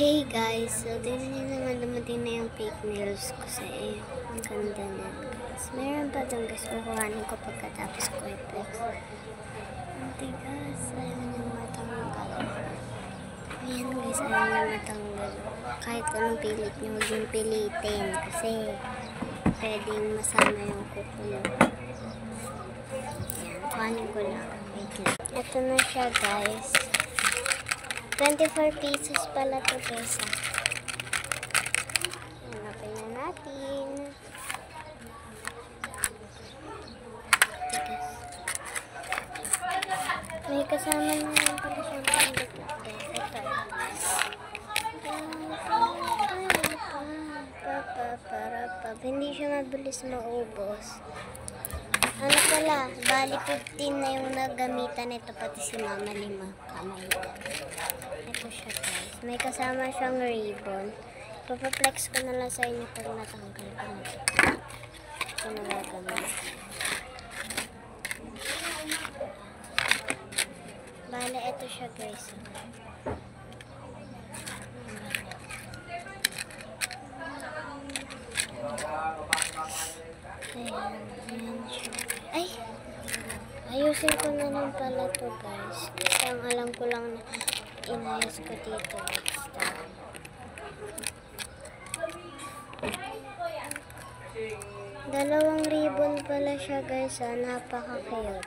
Hey guys, so tingnan nyo naman dumating na yung fake nails ko sa ang ganda niyan guys. Meron pa dun guys, kukuhanin ko pagkatapos ko ito. Ang tigas, ayaw nyo matanggal. Ayan guys, ayaw nyo matanggal. Kahit anong pilit nyo, huwag yung pilitin kasi pwedeng masama yung kuko nyo. Ayan, kuhanin ko lang. Wait lang. Ito na siya guys. 24 pesos pala ito guys. Hanapin na natin. May kasama naman pala siyang pandikit guys. Ito. Hindi siya mabilis maubos. Ano pala, bali 15 na yung nagamitan nito, pati si mama 5 kamay. Ito siya guys. May kasama siyang ribbon. Papaplex ko na lang sa inyo pag natanggal ko na ito. Ito na gagamit. Bali, ito siya guys. Ayan siya. Ay! Ayusin ko na lang pala to guys. Kasi ang alam ko lang na inayos ko dito. Dalawang ribbon pala siya guys. Napaka-cute.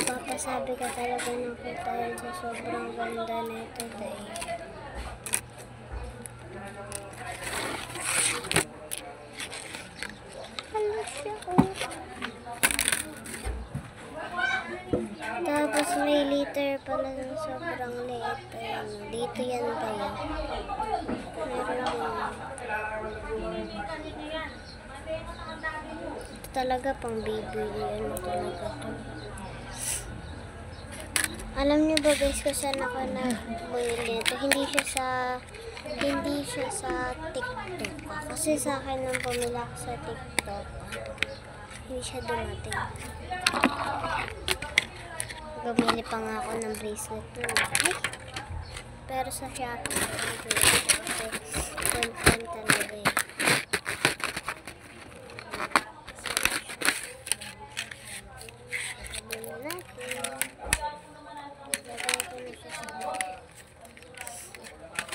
Papasabi ka talaga ng dahil sa sobrang ganda na ito guys. Tapos may liter pala ng sobrang liit. Ayan, dito yan ba yan? Meron din. Ito talaga pang baby. Ano talaga to? Alam niyo ba guys kung saan ako bumili ito? Hindi siya sa TikTok. Kasi sa akin nung pumila ako sa TikTok, hindi siya dumating. Bumili pa nga ako ng bracelet nun. Pero sa Shopee, content talaga eh. Sabihin natin.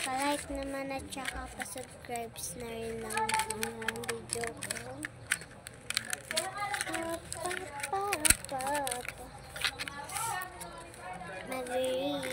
Pa-like naman at saka pa-subscribe na rin ng video ko. Mag-read.